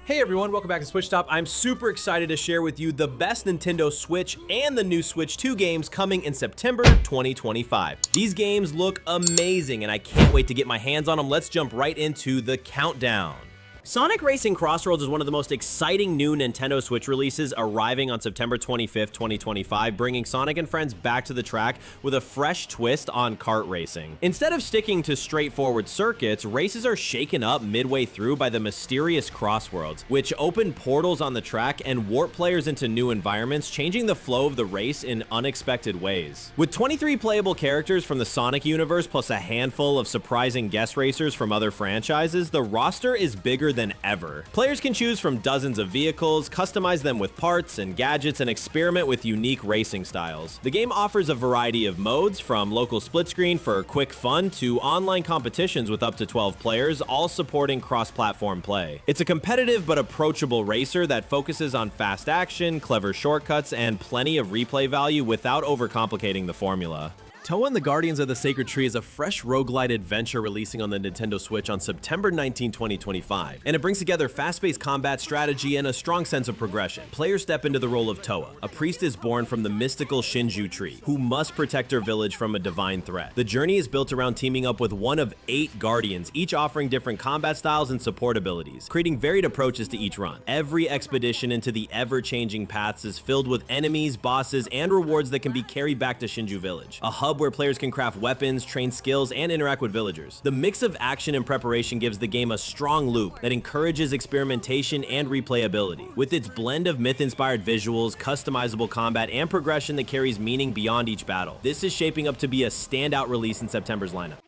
Hey everyone, welcome back to SwitchTop. I'm super excited to share with you the best Nintendo Switch and the new Switch 2 games coming in September 2025. These games look amazing and I can't wait to get my hands on them. Let's jump right into the countdown. Sonic Racing CrossWorlds is one of the most exciting new Nintendo Switch releases, arriving on September 25th, 2025, bringing Sonic and friends back to the track with a fresh twist on kart racing. Instead of sticking to straightforward circuits, races are shaken up midway through by the mysterious CrossWorlds, which open portals on the track and warp players into new environments, changing the flow of the race in unexpected ways. With 23 playable characters from the Sonic universe plus a handful of surprising guest racers from other franchises, the roster is bigger than ever. Players can choose from dozens of vehicles, customize them with parts and gadgets, and experiment with unique racing styles. The game offers a variety of modes, from local split screen for quick fun to online competitions with up to 12 players, all supporting cross-platform play. It's a competitive but approachable racer that focuses on fast action, clever shortcuts, and plenty of replay value without overcomplicating the formula. Towa and the Guardians of the Sacred Tree is a fresh roguelite adventure releasing on the Nintendo Switch on September 19, 2025, and it brings together fast-paced combat strategy and a strong sense of progression. Players step into the role of Towa, a priestess born from the mystical Shinju tree, who must protect her village from a divine threat. The journey is built around teaming up with one of 8 Guardians, each offering different combat styles and support abilities, creating varied approaches to each run. Every expedition into the ever-changing paths is filled with enemies, bosses, and rewards that can be carried back to Shinju Village, a hub where players can craft weapons, train skills, and interact with villagers. The mix of action and preparation gives the game a strong loop that encourages experimentation and replayability. With its blend of myth-inspired visuals, customizable combat, and progression that carries meaning beyond each battle, this is shaping up to be a standout release in September's lineup.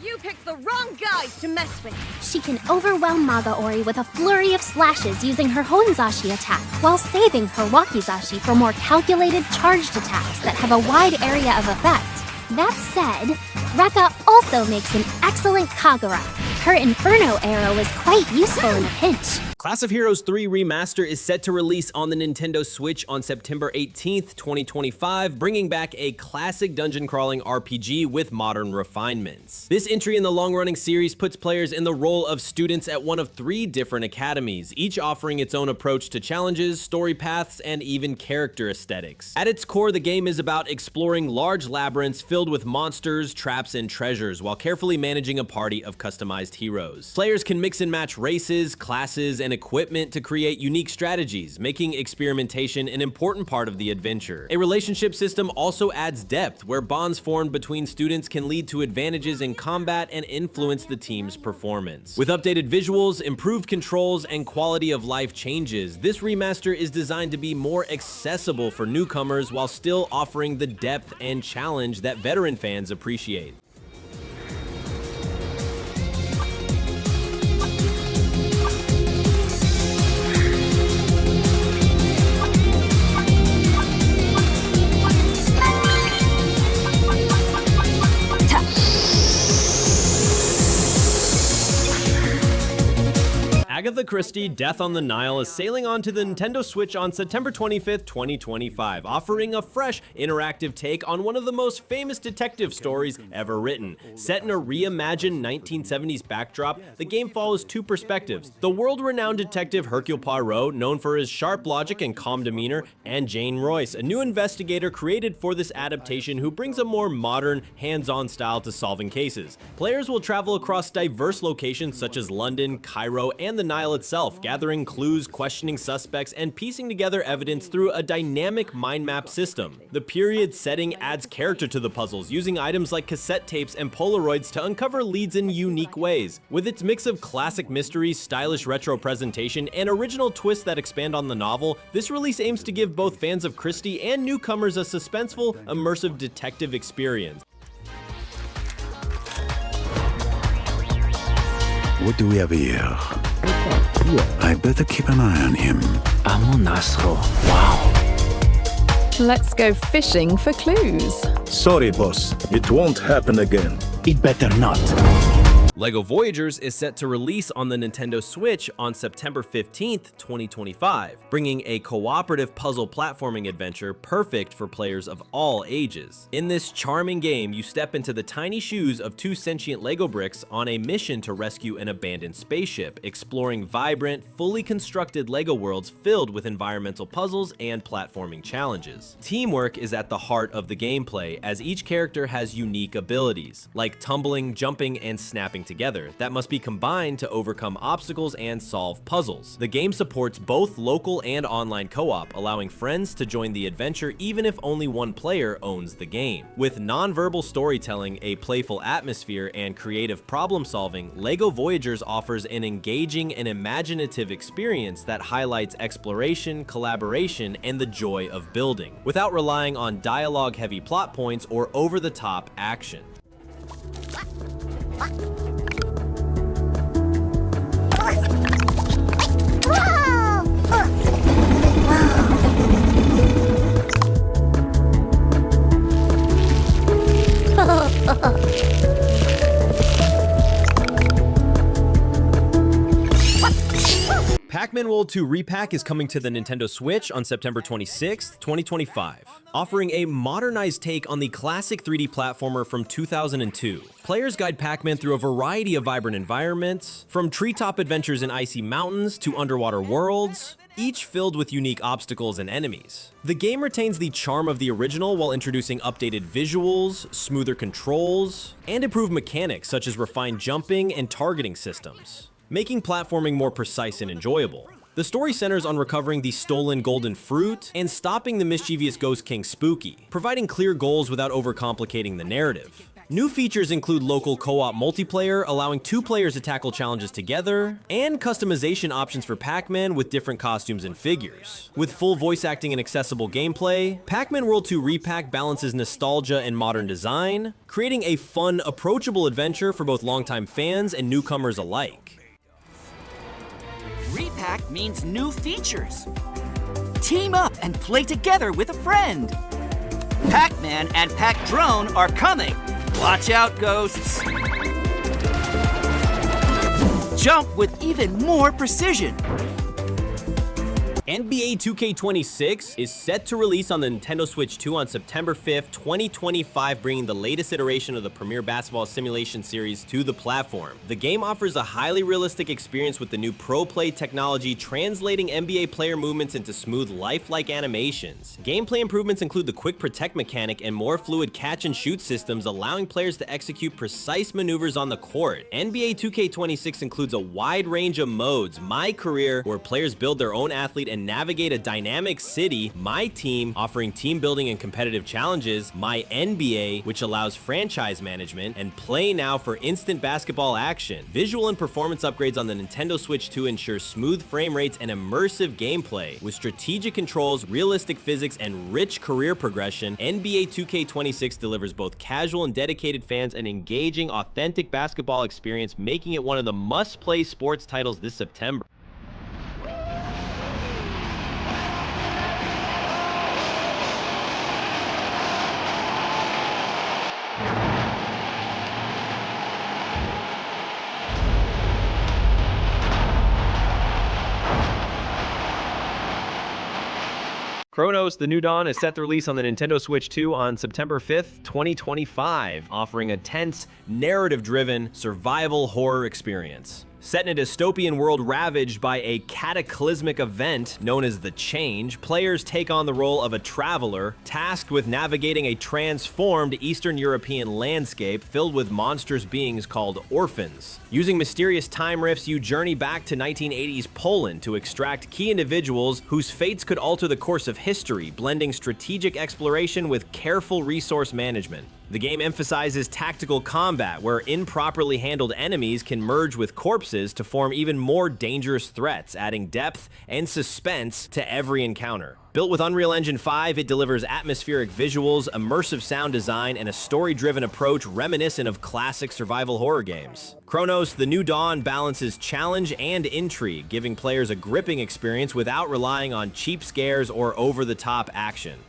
You picked the wrong guys to mess with. She can overwhelm Magaori with a flurry of slashes using her Honzashi attack, while saving her Wakizashi for more calculated charged attacks that have a wide area of effect. That said, Rekka also makes an excellent Kagura. Her Inferno arrow is quite useful in a pinch. Class of Heroes 3 Remaster is set to release on the Nintendo Switch on September 18th, 2025, bringing back a classic dungeon-crawling RPG with modern refinements. This entry in the long-running series puts players in the role of students at one of 3 different academies, each offering its own approach to challenges, story paths, and even character aesthetics. At its core, the game is about exploring large labyrinths filled with monsters, traps, and treasures, while carefully managing a party of customized heroes. Players can mix and match races, classes, and equipment to create unique strategies, making experimentation an important part of the adventure. A relationship system also adds depth, where bonds formed between students can lead to advantages in combat and influence the team's performance. With updated visuals, improved controls, and quality of life changes, this remaster is designed to be more accessible for newcomers while still offering the depth and challenge that veteran fans appreciate. Agatha Christie, Death on the Nile is sailing onto the Nintendo Switch on September 25th, 2025, offering a fresh, interactive take on one of the most famous detective stories ever written. Set in a reimagined 1970s backdrop, the game follows 2 perspectives: the world-renowned detective Hercule Poirot, known for his sharp logic and calm demeanor, and Jane Royce, a new investigator created for this adaptation who brings a more modern, hands-on style to solving cases. Players will travel across diverse locations such as London, Cairo, and the Nile itself, gathering clues, questioning suspects, and piecing together evidence through a dynamic mind map system. The period setting adds character to the puzzles, using items like cassette tapes and Polaroids to uncover leads in unique ways. With its mix of classic mysteries, stylish retro presentation, and original twists that expand on the novel, this release aims to give both fans of Christie and newcomers a suspenseful, immersive detective experience. What do we have here? I better keep an eye on him. Amo Nasro. Wow. Let's go fishing for clues. Sorry, boss. It won't happen again. It better not. LEGO Voyagers is set to release on the Nintendo Switch on September 15th, 2025, bringing a cooperative puzzle platforming adventure perfect for players of all ages. In this charming game, you step into the tiny shoes of two sentient LEGO bricks on a mission to rescue an abandoned spaceship, exploring vibrant, fully constructed LEGO worlds filled with environmental puzzles and platforming challenges. Teamwork is at the heart of the gameplay, as each character has unique abilities, like tumbling, jumping, and snapping together, that must be combined to overcome obstacles and solve puzzles. The game supports both local and online co-op, allowing friends to join the adventure even if only one player owns the game. With non-verbal storytelling, a playful atmosphere, and creative problem solving, LEGO Voyagers offers an engaging and imaginative experience that highlights exploration, collaboration, and the joy of building, without relying on dialogue-heavy plot points or over-the-top action. Pac-Man World 2 Re-Pac is coming to the Nintendo Switch on September 26, 2025, offering a modernized take on the classic 3D platformer from 2002. Players guide Pac-Man through a variety of vibrant environments, from treetop adventures in icy mountains to underwater worlds, each filled with unique obstacles and enemies. The game retains the charm of the original while introducing updated visuals, smoother controls, and improved mechanics such as refined jumping and targeting systems, making platforming more precise and enjoyable. The story centers on recovering the stolen golden fruit and stopping the mischievous Ghost King Spooky, providing clear goals without overcomplicating the narrative. New features include local co-op multiplayer, allowing two players to tackle challenges together, and customization options for Pac-Man with different costumes and figures. With full voice acting and accessible gameplay, Pac-Man World 2 Re-Pac balances nostalgia and modern design, creating a fun, approachable adventure for both longtime fans and newcomers alike. Re-Pac means new features. Team up and play together with a friend. Pac-Man and Pac-Drone are coming. Watch out, ghosts. Jump with even more precision. NBA 2K26 is set to release on the Nintendo Switch 2 on September 5th, 2025, bringing the latest iteration of the premier basketball simulation series to the platform. The game offers a highly realistic experience with the new Pro Play technology, translating NBA player movements into smooth, lifelike animations. Gameplay improvements include the quick protect mechanic and more fluid catch and shoot systems, allowing players to execute precise maneuvers on the court. NBA 2K26 includes a wide range of modes: My Career, where players build their own athlete and navigate a dynamic city; My Team, offering team building and competitive challenges; My NBA, which allows franchise management; and Play Now for instant basketball action. Visual and performance upgrades on the Nintendo Switch 2 ensure smooth frame rates and immersive gameplay. With strategic controls, realistic physics, and rich career progression, NBA 2K26 delivers both casual and dedicated fans an engaging, authentic basketball experience, making it one of the must-play sports titles this September. Cronos: The New Dawn is set to release on the Nintendo Switch 2 on September 5th, 2025, offering a tense, narrative-driven survival horror experience. Set in a dystopian world ravaged by a cataclysmic event known as the Change, players take on the role of a traveler tasked with navigating a transformed Eastern European landscape filled with monstrous beings called orphans. Using mysterious time rifts, you journey back to 1980s Poland to extract key individuals whose fates could alter the course of history, blending strategic exploration with careful resource management. The game emphasizes tactical combat, where improperly handled enemies can merge with corpses to form even more dangerous threats, adding depth and suspense to every encounter. Built with Unreal Engine 5, it delivers atmospheric visuals, immersive sound design, and a story-driven approach reminiscent of classic survival horror games. Cronos: The New Dawn balances challenge and intrigue, giving players a gripping experience without relying on cheap scares or over-the-top action.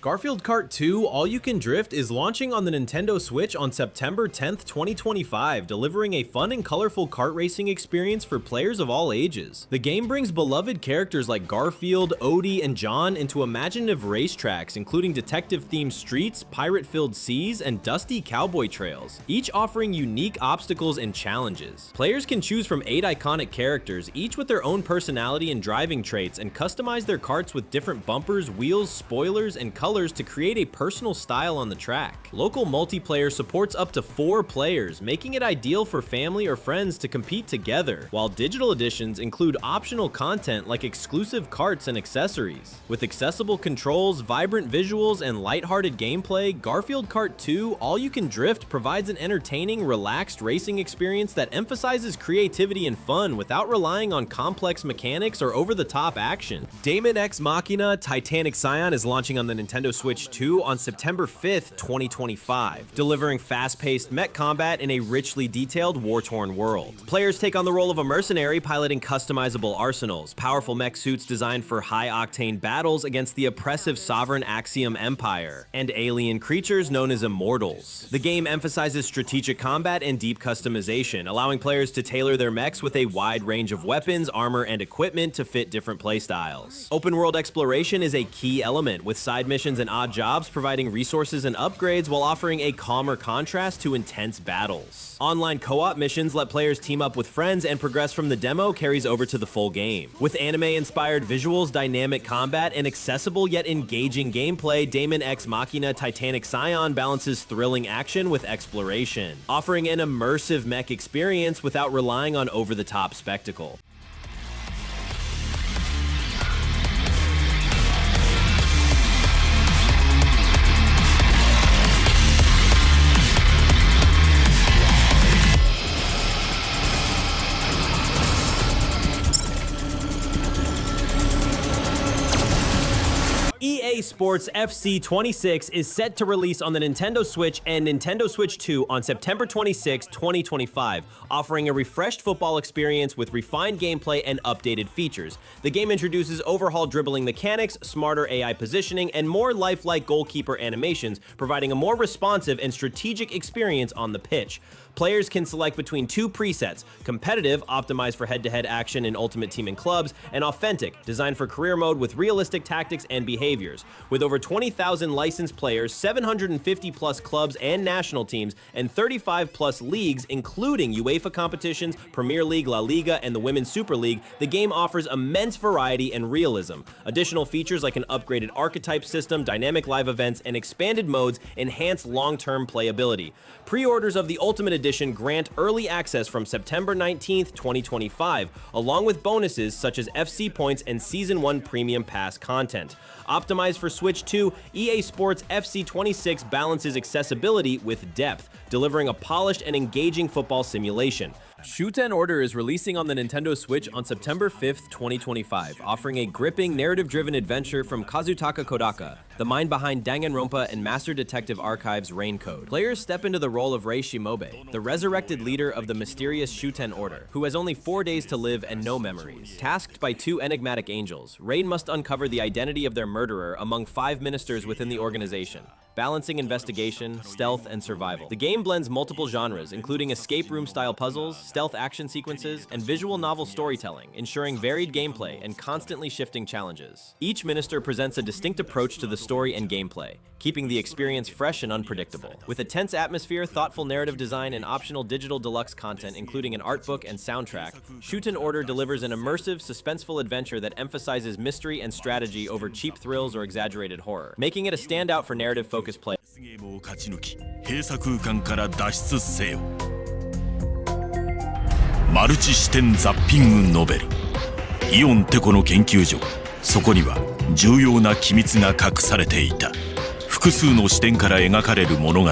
Garfield Kart 2 All You Can Drift is launching on the Nintendo Switch on September 10th, 2025, delivering a fun and colorful kart racing experience for players of all ages. The game brings beloved characters like Garfield, Odie, and John into imaginative racetracks, including detective-themed streets, pirate-filled seas, and dusty cowboy trails, each offering unique obstacles and challenges. Players can choose from 8 iconic characters, each with their own personality and driving traits, and customize their karts with different bumpers, wheels, spoilers, and colors to create a personal style on the track. Local multiplayer supports up to 4 players, making it ideal for family or friends to compete together, while digital editions include optional content like exclusive karts and accessories. With accessible controls, vibrant visuals, and lighthearted gameplay, Garfield Kart 2 All You Can Drift provides an entertaining, relaxed racing experience that emphasizes creativity and fun without relying on complex mechanics or over-the-top action. Daemon x Machina Titanic Scion is launching on the Nintendo Switch 2 on September 5th, 2025, delivering fast-paced mech combat in a richly detailed, war-torn world. Players take on the role of a mercenary piloting customizable arsenals, powerful mech suits designed for high-octane battles against the oppressive sovereign Axiom Empire, and alien creatures known as Immortals. The game emphasizes strategic combat and deep customization, allowing players to tailor their mechs with a wide range of weapons, armor, and equipment to fit different playstyles. Open-world exploration is a key element, with side missions and odd jobs providing resources and upgrades while offering a calmer contrast to intense battles. Online co-op missions let players team up with friends, and progress from the demo carries over to the full game. With anime-inspired visuals, dynamic combat, and accessible yet engaging gameplay, Daemon x Machina Titanic Scion balances thrilling action with exploration, offering an immersive mech experience without relying on over-the-top spectacle. EA Sports FC 26 is set to release on the Nintendo Switch and Nintendo Switch 2 on September 26, 2025, offering a refreshed football experience with refined gameplay and updated features. The game introduces overhauled dribbling mechanics, smarter AI positioning, and more lifelike goalkeeper animations, providing a more responsive and strategic experience on the pitch. Players can select between 2 presets: competitive, optimized for head-to-head action in Ultimate Team and clubs, and authentic, designed for career mode with realistic tactics and behaviors. With over 20,000 licensed players, 750 plus clubs and national teams, and 35 plus leagues, including UEFA competitions, Premier League, La Liga, and the Women's Super League, the game offers immense variety and realism. Additional features like an upgraded archetype system, dynamic live events, and expanded modes enhance long-term playability. Pre-orders of the Ultimate Edition grant early access from September 19th, 2025, along with bonuses such as FC points and Season 1 Premium Pass content. Optimized for Switch 2, EA Sports FC 26 balances accessibility with depth, delivering a polished and engaging football simulation. Shuten Order is releasing on the Nintendo Switch on September 5th, 2025, offering a gripping, narrative-driven adventure from Kazutaka Kodaka, the mind behind Danganronpa and Master Detective Archive's Rain Code. Players step into the role of Rei Shimobe, the resurrected leader of the mysterious Shuten Order, who has only 4 days to live and no memories. Tasked by 2 enigmatic angels, Rain must uncover the identity of their murderer among 5 ministers within the organization, balancing investigation, stealth, and survival. The game blends multiple genres, including escape room-style puzzles, stealth action sequences, and visual novel storytelling, ensuring varied gameplay and constantly shifting challenges. Each minister presents a distinct approach to the story and gameplay, keeping the experience fresh and unpredictable. With a tense atmosphere, thoughtful narrative design, and optional digital deluxe content, including an art book and soundtrack, Shuten Order delivers an immersive, suspenseful adventure that emphasizes mystery and strategy over cheap thrills or exaggerated horror, making it a standout for narrative-focused play. ゲームを勝ち抜き、閉鎖空間から脱出せよ。マルチ視点ザッピングノベル。イオンテコの研究所。そこには重要な機密が隠されていた。複数の視点から描かれる物語。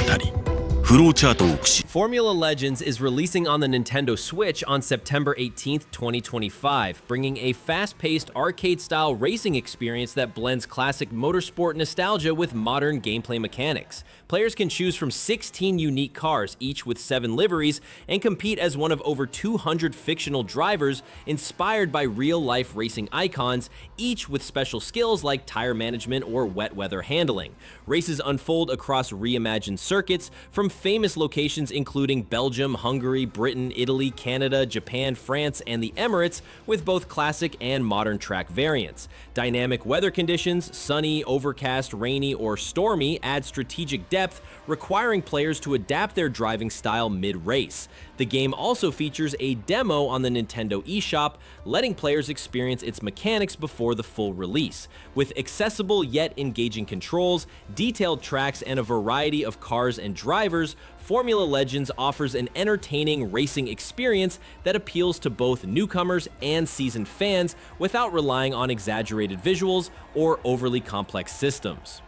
フローチャートを駆使。Formula Legends is releasing on the Nintendo Switch on September 18th, 2025, bringing a fast-paced arcade-style racing experience that blends classic motorsport nostalgia with modern gameplay mechanics. Players can choose from 16 unique cars, each with 7 liveries, and compete as one of over 200 fictional drivers inspired by real-life racing icons, each with special skills like tire management or wet weather handling. Races unfold across reimagined circuits from famous locations including Belgium, Hungary, Britain, Italy, Canada, Japan, France, and the Emirates, with both classic and modern track variants. Dynamic weather conditions, sunny, overcast, rainy, or stormy, add strategic depth, requiring players to adapt their driving style mid-race. The game also features a demo on the Nintendo eShop, letting players experience its mechanics before the full release. With accessible yet engaging controls, detailed tracks, and a variety of cars and drivers, Formula Legends offers an entertaining racing experience that appeals to both newcomers and seasoned fans without relying on exaggerated visuals or overly complex systems.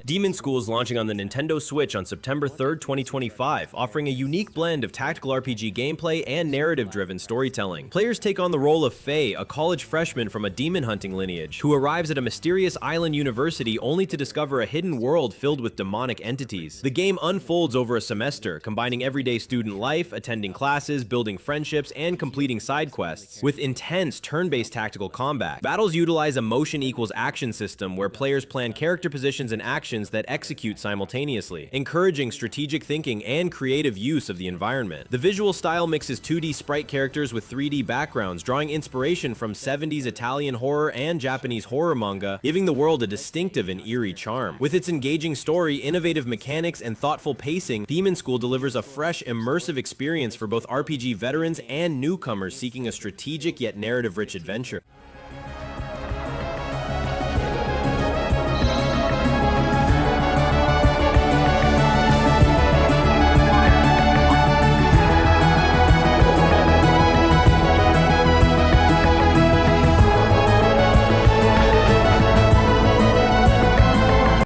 Demonschool is launching on the Nintendo Switch on September 3rd, 2025, offering a unique blend of tactical RPG gameplay and narrative-driven storytelling. Players take on the role of Faye, a college freshman from a demon hunting lineage, who arrives at a mysterious island university only to discover a hidden world filled with demonic entities. The game unfolds over a semester, combining everyday student life, attending classes, building friendships, and completing side quests, with intense turn-based tactical combat. Battles utilize a motion equals action system where players plan character positions and actions that execute simultaneously, encouraging strategic thinking and creative use of the environment. The visual style mixes 2D sprite characters with 3D backgrounds, drawing inspiration from 70s Italian horror and Japanese horror manga, giving the world a distinctive and eerie charm. With its engaging story, innovative mechanics, and thoughtful pacing, Demonschool delivers a fresh, immersive experience for both RPG veterans and newcomers seeking a strategic yet narrative-rich adventure.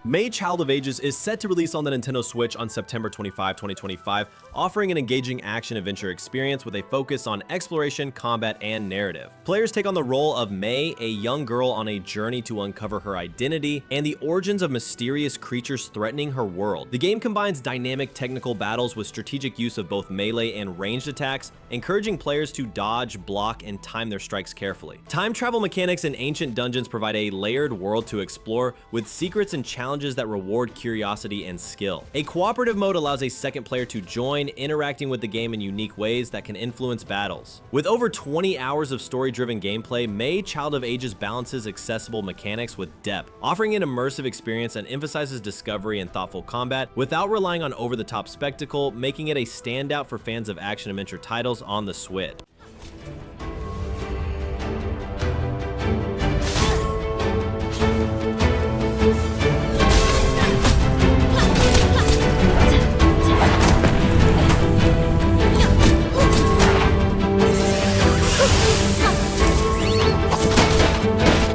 May Child of Ages is set to release on the Nintendo Switch on September 25, 2025, offering an engaging action-adventure experience with a focus on exploration, combat, and narrative. Players take on the role of May, a young girl on a journey to uncover her identity and the origins of mysterious creatures threatening her world. The game combines dynamic technical battles with strategic use of both melee and ranged attacks, encouraging players to dodge, block, and time their strikes carefully. Time travel mechanics and ancient dungeons provide a layered world to explore, with secrets and challenges that reward curiosity and skill. A cooperative mode allows a second player to join, interacting with the game in unique ways that can influence battles. With over 20 hours of story-driven gameplay, May Child of Ages balances accessible mechanics with depth, offering an immersive experience that emphasizes discovery and thoughtful combat without relying on over-the-top spectacle, making it a standout for fans of action-adventure titles on the Switch.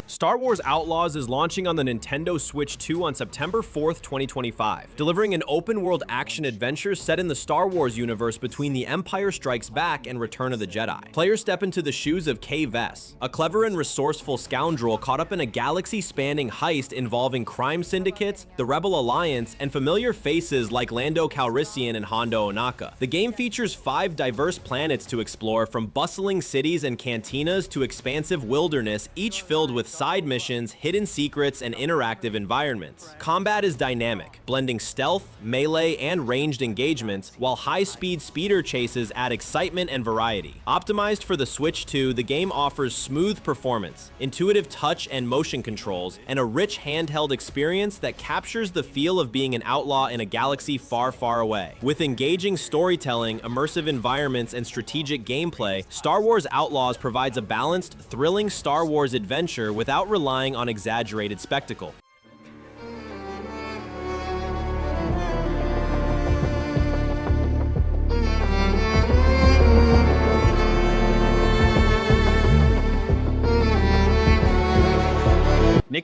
Star Wars Outlaws is launching on the Nintendo Switch 2 on September 4th, 2025, delivering an open-world action-adventure set in the Star Wars universe between The Empire Strikes Back and Return of the Jedi. Players step into the shoes of Kay Vess, a clever and resourceful scoundrel caught up in a galaxy-spanning heist involving crime syndicates, the Rebel Alliance, and familiar faces like Lando Calrissian and Hondo Ohnaka. The game features 5 diverse planets to explore, from bustling cities and cantinas to expansive wilderness, each filled with side missions, hidden secrets, and interactive environments. Combat is dynamic, blending stealth, melee, and ranged engagements, while high-speed speeder chases add excitement and variety. Optimized for the Switch 2, the game offers smooth performance, intuitive touch and motion controls, and a rich handheld experience that captures the feel of being an outlaw in a galaxy far, far away. With engaging storytelling, immersive environments, and strategic gameplay, Star Wars Outlaws provides a balanced, thrilling Star Wars adventure without relying on exaggerated spectacle.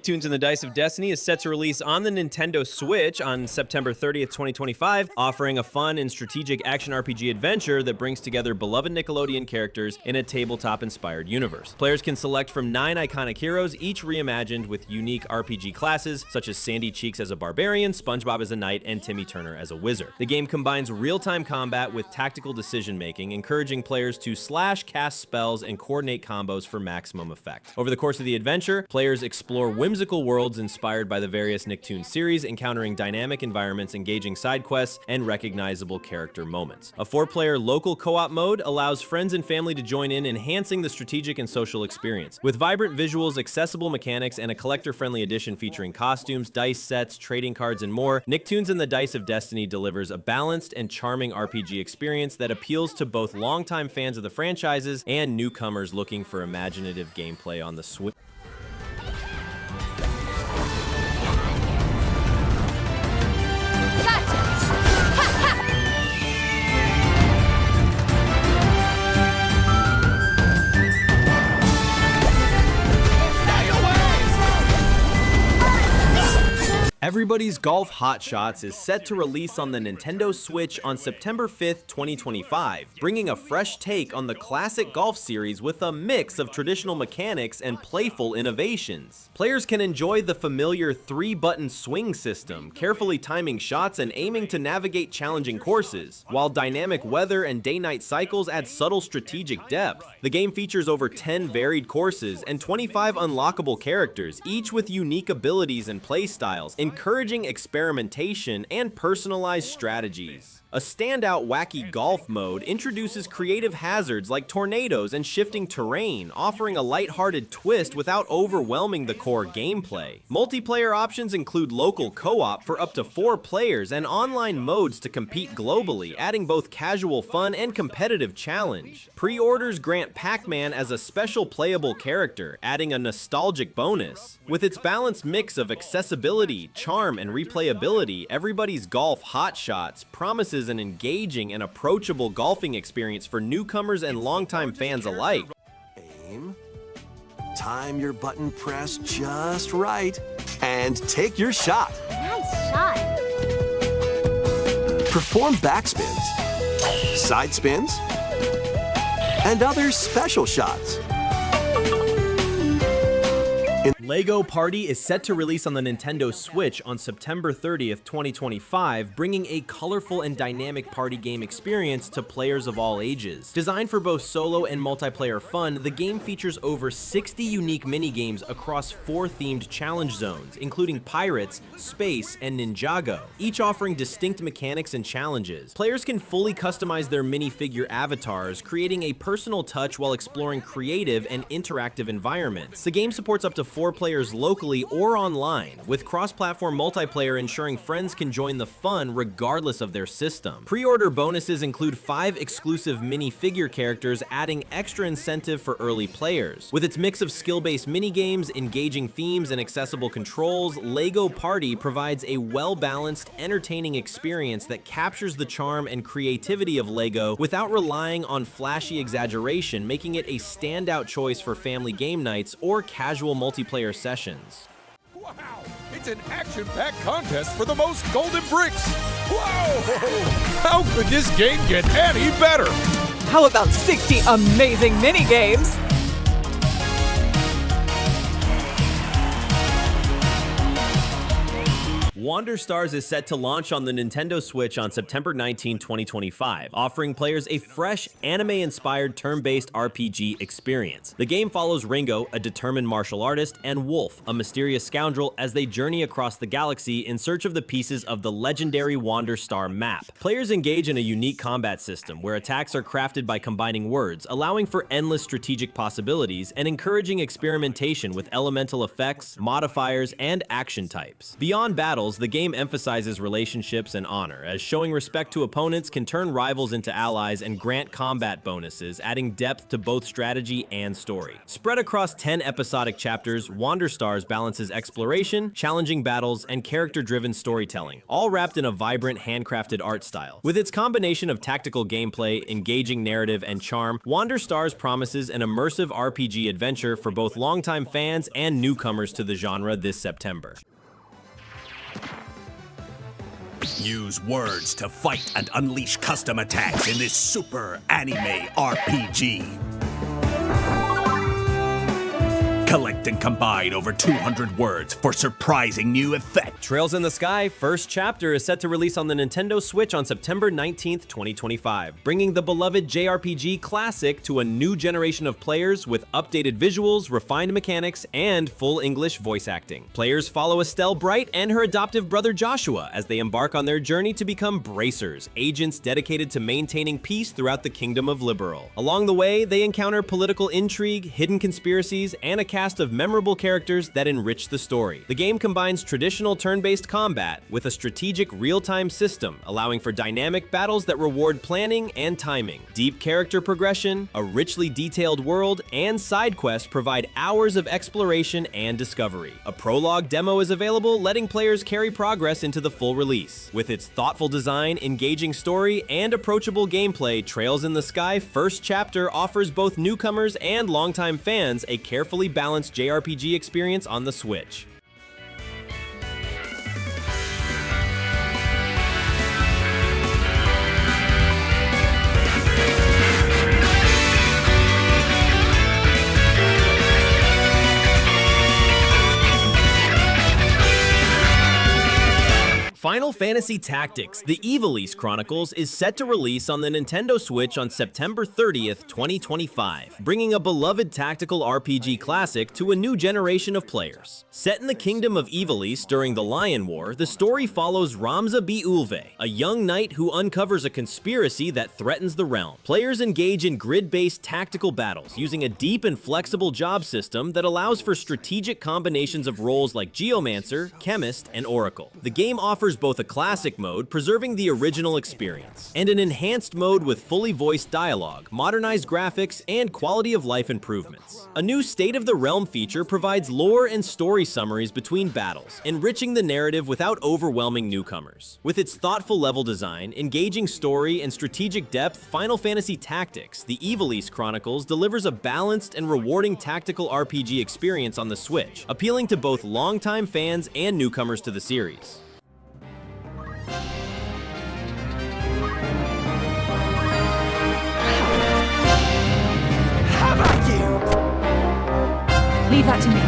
Nicktoons and the Dice of Destiny is set to release on the Nintendo Switch on September 30th, 2025, offering a fun and strategic action RPG adventure that brings together beloved Nickelodeon characters in a tabletop-inspired universe. Players can select from 9 iconic heroes, each reimagined with unique RPG classes, such as Sandy Cheeks as a barbarian, SpongeBob as a knight, and Timmy Turner as a wizard. The game combines real-time combat with tactical decision-making, encouraging players to slash, cast spells, and coordinate combos for maximum effect. Over the course of the adventure, players explore whimsical worlds inspired by the various Nicktoons series, encountering dynamic environments, engaging side quests, and recognizable character moments. A 4-player local co-op mode allows friends and family to join in, enhancing the strategic and social experience. With vibrant visuals, accessible mechanics, and a collector-friendly edition featuring costumes, dice sets, trading cards, and more, Nicktoons and the Dice of Destiny delivers a balanced and charming RPG experience that appeals to both longtime fans of the franchises and newcomers looking for imaginative gameplay on the Switch. Everybody's Golf Hot Shots is set to release on the Nintendo Switch on September 5th, 2025, bringing a fresh take on the classic golf series with a mix of traditional mechanics and playful innovations. Players can enjoy the familiar 3-button swing system, carefully timing shots and aiming to navigate challenging courses, while dynamic weather and day-night cycles add subtle strategic depth. The game features over 10 varied courses and 25 unlockable characters, each with unique abilities and playstyles, encouraging experimentation and personalized strategies. A standout wacky golf mode introduces creative hazards like tornadoes and shifting terrain, offering a lighthearted twist without overwhelming the core gameplay. Multiplayer options include local co-op for up to 4 players and online modes to compete globally, adding both casual fun and competitive challenge. Pre-orders grant Pac-Man as a special playable character, adding a nostalgic bonus. With its balanced mix of accessibility, charm, and replayability, Everybody's Golf Hot Shots promises an engaging and approachable golfing experience for newcomers and longtime fans alike. Aim, time your button press just right, and take your shot. Nice shot. Perform backspins, side spins, and other special shots. LEGO Party is set to release on the Nintendo Switch on September 30th, 2025, bringing a colorful and dynamic party game experience to players of all ages. Designed for both solo and multiplayer fun, the game features over 60 unique minigames across 4 themed challenge zones, including Pirates, Space, and Ninjago, each offering distinct mechanics and challenges. Players can fully customize their minifigure avatars, creating a personal touch while exploring creative and interactive environments. The game supports up to 4 players locally or online, with cross-platform multiplayer ensuring friends can join the fun regardless of their system. Pre-order bonuses include 5 exclusive minifigure characters, adding extra incentive for early players. With its mix of skill-based minigames, engaging themes, and accessible controls, LEGO Party provides a well-balanced, entertaining experience that captures the charm and creativity of LEGO without relying on flashy exaggeration, making it a standout choice for family game nights or casual multiplayer sessions. Wow! It's an action-packed contest for the most golden bricks! Whoa! How could this game get any better? How about 60 amazing mini-games? Wander Stars is set to launch on the Nintendo Switch on September 19, 2025, offering players a fresh, anime-inspired turn-based RPG experience. The game follows Ringo, a determined martial artist, and Wolf, a mysterious scoundrel, as they journey across the galaxy in search of the pieces of the legendary Wander Star map. Players engage in a unique combat system where attacks are crafted by combining words, allowing for endless strategic possibilities and encouraging experimentation with elemental effects, modifiers, and action types. Beyond battles, Chronicles, the game emphasizes relationships and honor, as showing respect to opponents can turn rivals into allies and grant combat bonuses, adding depth to both strategy and story. Spread across 10 episodic chapters, Wanderstars balances exploration, challenging battles, and character-driven storytelling, all wrapped in a vibrant, handcrafted art style. With its combination of tactical gameplay, engaging narrative, and charm, Wanderstars promises an immersive RPG adventure for both longtime fans and newcomers to the genre this September. Use words to fight and unleash custom attacks in this super anime RPG. Collect and combine over 200 words for surprising new effects. Trails in the Sky First Chapter is set to release on the Nintendo Switch on September 19th, 2025, bringing the beloved JRPG classic to a new generation of players with updated visuals, refined mechanics, and full English voice acting. Players follow Estelle Bright and her adoptive brother Joshua as they embark on their journey to become bracers, agents dedicated to maintaining peace throughout the Kingdom of Liberal. Along the way, they encounter political intrigue, hidden conspiracies, and a cast of memorable characters that enrich the story. The game combines traditional turn-based combat with a strategic real-time system, allowing for dynamic battles that reward planning and timing. Deep character progression, a richly detailed world, and side quests provide hours of exploration and discovery. A prologue demo is available, letting players carry progress into the full release. With its thoughtful design, engaging story, and approachable gameplay, Trails in the Sky First Chapter offers both newcomers and longtime fans a carefully balanced JRPG experience on the Switch. Final Fantasy Tactics: The Ivalice Chronicles is set to release on the Nintendo Switch on September 30th, 2025, bringing a beloved tactical RPG classic to a new generation of players. Set in the Kingdom of Ivalice during the Lion War, the story follows Ramza B. Ulve, a young knight who uncovers a conspiracy that threatens the realm. Players engage in grid-based tactical battles using a deep and flexible job system that allows for strategic combinations of roles like Geomancer, Chemist, and Oracle. The game offers both a classic mode, preserving the original experience, and an enhanced mode with fully voiced dialogue, modernized graphics, and quality of life improvements. A new State of the Realm feature provides lore and story summaries between battles, enriching the narrative without overwhelming newcomers. With its thoughtful level design, engaging story, and strategic depth, Final Fantasy Tactics: The Ivalice Chronicles delivers a balanced and rewarding tactical RPG experience on the Switch, appealing to both longtime fans and newcomers to the series. How about you? Leave that to me.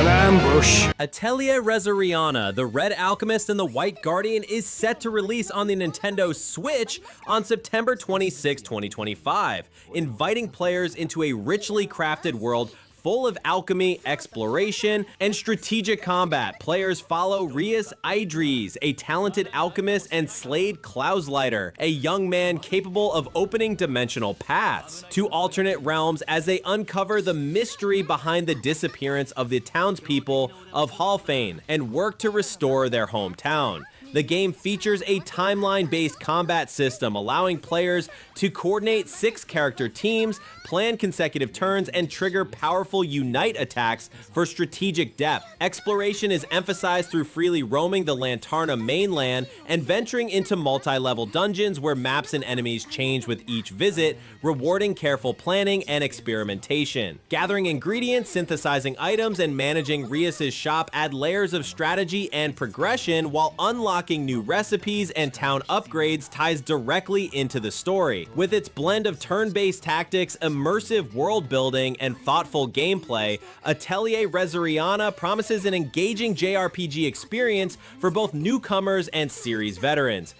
An ambush. Atelier Resleriana, the Red Alchemist and the White Guardian is set to release on the Nintendo Switch on September 26, 2025, inviting players into a richly crafted world full of alchemy, exploration, and strategic combat. Players follow Rias Idris, a talented alchemist, and Slade Klausleiter, a young man capable of opening dimensional paths to alternate realms as they uncover the mystery behind the disappearance of the townspeople of Halfane and work to restore their hometown. The game features a timeline-based combat system, allowing players to coordinate 6 character teams, plan consecutive turns, and trigger powerful unite attacks for strategic depth. Exploration is emphasized through freely roaming the Lantarna mainland and venturing into multi-level dungeons where maps and enemies change with each visit, rewarding careful planning and experimentation. Gathering ingredients, synthesizing items, and managing Rias's shop add layers of strategy and progression, while unlocking new recipes and town upgrades ties directly into the story. With its blend of turn-based tactics, immersive world building, and thoughtful gameplay, Atelier Resleriana promises an engaging JRPG experience for both newcomers and series veterans.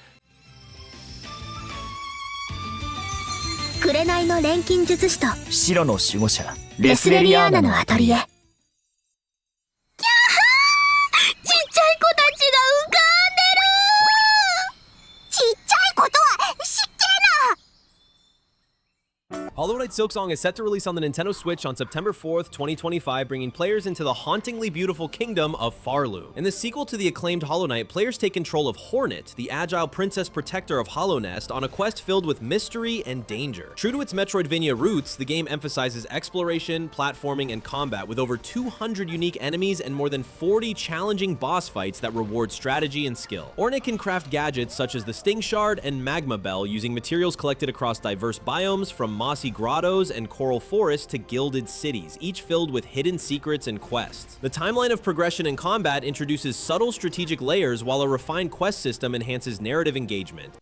紅の錬金術師と白の守護者レスレリアーナのアトリエ。キャーハー！ちっちゃい子たちが浮かんでる！ちっちゃいことは失敬な！ Hollow Knight Silksong is set to release on the Nintendo Switch on September 4th, 2025, bringing players into the hauntingly beautiful kingdom of Farlu. In the sequel to the acclaimed Hollow Knight, players take control of Hornet, the agile princess protector of Hollow Nest, on a quest filled with mystery and danger. True to its Metroidvania roots, the game emphasizes exploration, platforming, and combat with over 200 unique enemies and more than 40 challenging boss fights that reward strategy and skill. Hornet can craft gadgets such as the Sting Shard and Magma Bell using materials collected across diverse biomes from mossy grottos and coral forests to gilded cities, each filled with hidden secrets and quests. The timeline of progression and combat introduces subtle strategic layers, while a refined quest system enhances narrative engagement.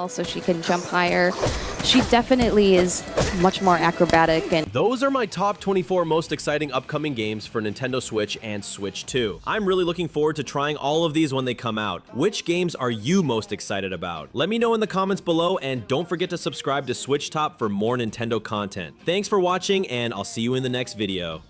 So she can jump higher. She definitely is much more acrobatic. And those are my top 24 most exciting upcoming games for Nintendo Switch and Switch 2. I'm really looking forward to trying all of these when they come out. Which games are you most excited about? Let me know in the comments below, and don't forget to subscribe to SwitchTop for more Nintendo content. Thanks for watching, and I'll see you in the next video.